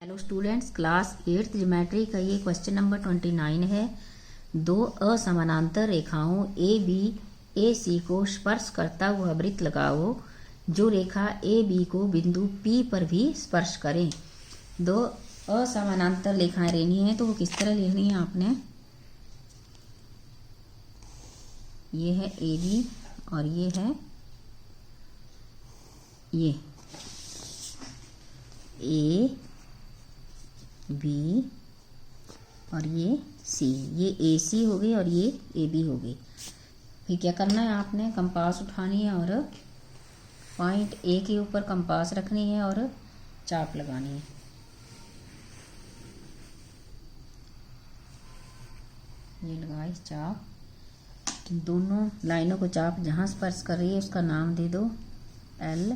Hello students, class 8th geometry का ये question number 29 है। दो असमानांतर रेखाओं ए बी ए सी को स्पर्श करता हुआ वृत्त लगाओ जो रेखा ए बी को बिंदु पी पर भी स्पर्श करें। दो असमानांतर रेखाएं लेनी है तो वो किस तरह लेनी है आपने। ये है ए बी और ये है ये ए बी और ये सी, ये ए सी हो गई और ये ए बी हो गई। फिर क्या करना है आपने, कंपास उठानी है और पॉइंट ए के ऊपर कंपास रखनी है और चाप लगानी है। ये लगाई चाप, दोनों लाइनों को चाप जहाँ स्पर्श कर रही है उसका नाम दे दो एल,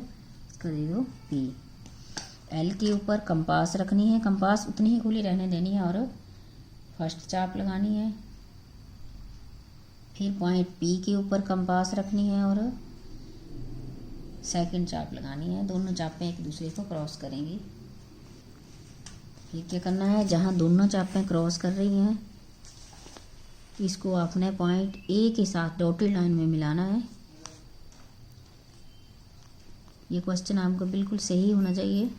इसका दे दो पी। एल के ऊपर कंपास रखनी है, कंपास उतनी ही खुली रहने देनी है और फर्स्ट चाप लगानी है। फिर पॉइंट पी के ऊपर कंपास रखनी है और सेकंड चाप लगानी है। दोनों चापें एक दूसरे को क्रॉस करेंगी। फिर क्या करना है, जहाँ दोनों चापें क्रॉस कर रही हैं इसको आपने पॉइंट ए के साथ डॉटेड लाइन में मिलाना है। ये क्वेश्चन आपको बिल्कुल सही होना चाहिए।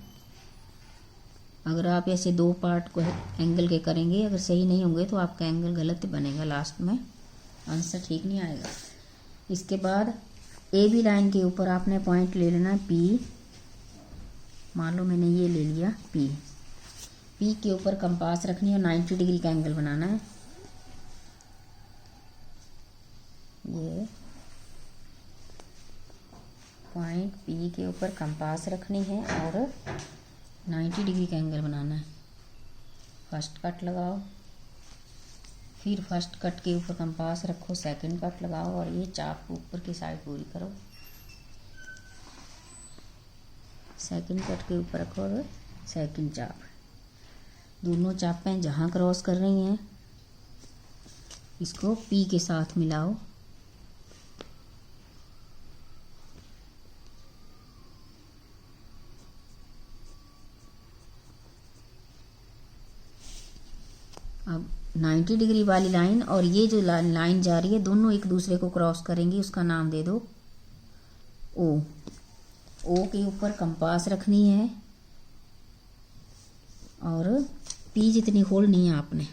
अगर आप ऐसे दो पार्ट को एंगल के करेंगे, अगर सही नहीं होंगे तो आपका एंगल गलत बनेगा, लास्ट में आंसर ठीक नहीं आएगा। इसके बाद ए बी लाइन के ऊपर आपने पॉइंट ले लेना पी। मान लो मैंने ये ले लिया पी। पी के ऊपर कंपास रखनी है, 90 डिग्री का एंगल बनाना है। ये पॉइंट पी के ऊपर कंपास रखनी है और 90 डिग्री का एंगल बनाना है। फर्स्ट कट लगाओ, फिर फर्स्ट कट के ऊपर कंपास रखो, सेकंड कट लगाओ और ये चाप ऊपर की साइड पूरी करो। सेकंड कट के ऊपर रखो और सेकंड चाप। दोनों चापें जहाँ क्रॉस कर रही हैं इसको पी के साथ मिलाओ। अब 90 डिग्री वाली लाइन और ये जो लाइन जा रही है दोनों एक दूसरे को क्रॉस करेंगी, उसका नाम दे दो ओ। ओ के ऊपर कंपास रखनी है और पी जितनी खोलनी है आपने।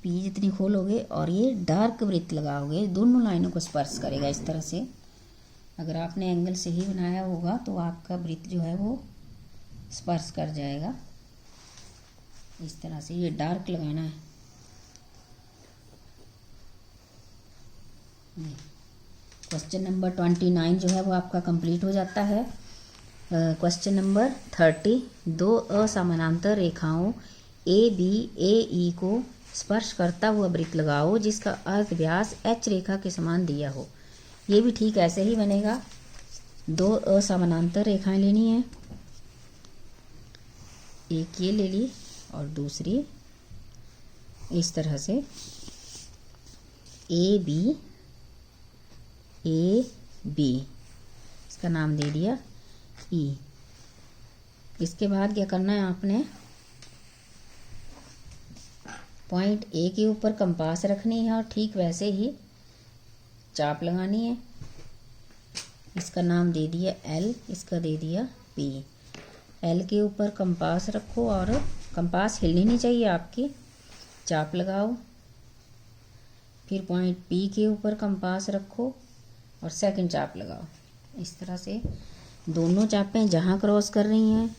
पी जितनी खोलोगे और ये डार्क वृत्त लगाओगे, दोनों लाइनों को स्पर्श करेगा इस तरह से। अगर आपने एंगल सही बनाया होगा तो आपका वृत्त जो है वो स्पर्श कर जाएगा इस तरह से। ये डार्क लगाना है। क्वेश्चन नंबर 29 जो है वो आपका कंप्लीट हो जाता है। क्वेश्चन नंबर 30, दो असमानांतर रेखाओं ए बी ए ई को स्पर्श करता हुआ वृत्त लगाओ जिसका अर्ध व्यास एच रेखा के समान दिया हो। ये भी ठीक ऐसे ही बनेगा। दो असमानांतर रेखाएं लेनी है, एक ये ले ली और दूसरी इस तरह से ए बी, इसका नाम दे दिया ई। इसके बाद क्या करना है आपने, पॉइंट ए के ऊपर कंपास रखनी है और ठीक वैसे ही चाप लगानी है। इसका नाम दे दिया एल, इसका दे दिया पी। एल के ऊपर कंपास रखो और कंपास हिलनी नहीं चाहिए आपकी। चाप लगाओ, फिर पॉइंट पी के ऊपर कंपास रखो और सेकंड चाप लगाओ। इस तरह से दोनों चापें जहाँ क्रॉस कर रही हैं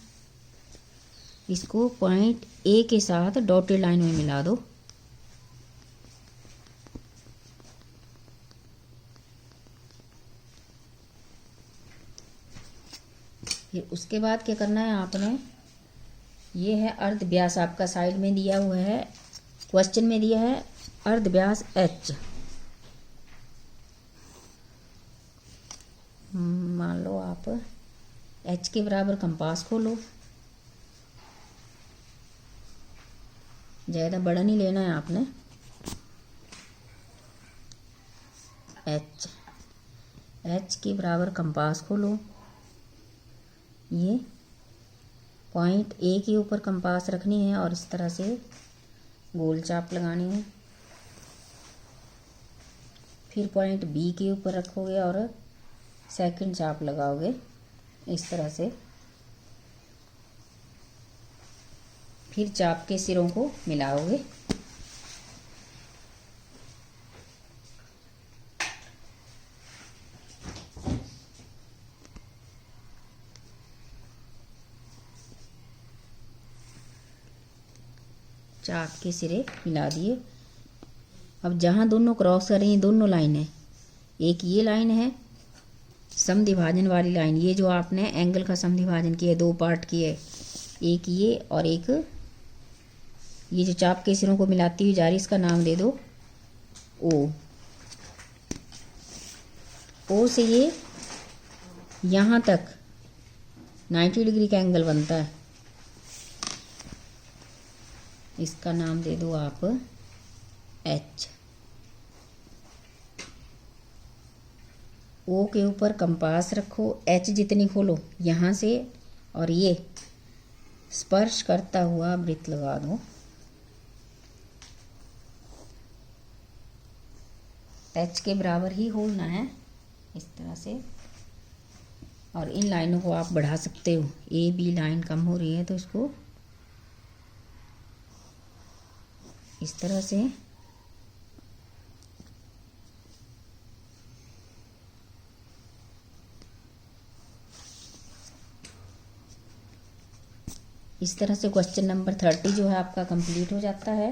इसको पॉइंट ए के साथ डॉटेड लाइन में मिला दो। फिर उसके बाद क्या करना है आपने, ये है अर्ध व्यास आपका साइड में दिया हुआ है, क्वेश्चन में दिया है अर्ध व्यास एच। मान लो आप एच के बराबर कंपास खोलो, ज़्यादा बड़ा नहीं लेना है आपने। एच। एच के बराबर कंपास खोलो। ये पॉइंट ए के ऊपर कंपास रखनी है और इस तरह से गोल चाप लगानी है। फिर पॉइंट बी के ऊपर रखोगे और सेकंड चाप लगाओगे इस तरह से। फिर चाप के सिरों को मिलाओगे। चाप के सिरे मिला दिए। अब जहाँ दोनों क्रॉस कर रही हैं दोनों लाइन है, एक ये लाइन है समद्विभाजन वाली लाइन, ये जो आपने एंगल का समद्विभाजन किया है, दो पार्ट किए, एक ये और एक ये जो चाप के सिरों को मिलाती हुई जा रही, इसका नाम दे दो ओ। ओ से ये यहाँ तक 90 डिग्री का एंगल बनता है, इसका नाम दे दो आप एच। ओ के ऊपर कंपास रखो, एच जितनी खोलो यहाँ से और ये स्पर्श करता हुआ वृत्त लगा दो। एच के बराबर ही होना है इस तरह से। और इन लाइनों को आप बढ़ा सकते हो, ए बी लाइन कम हो रही है तो इसको इस तरह से क्वेश्चन नंबर 30 जो है आपका कंप्लीट हो जाता है।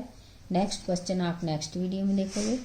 नेक्स्ट क्वेश्चन आप नेक्स्ट वीडियो में देखोगे।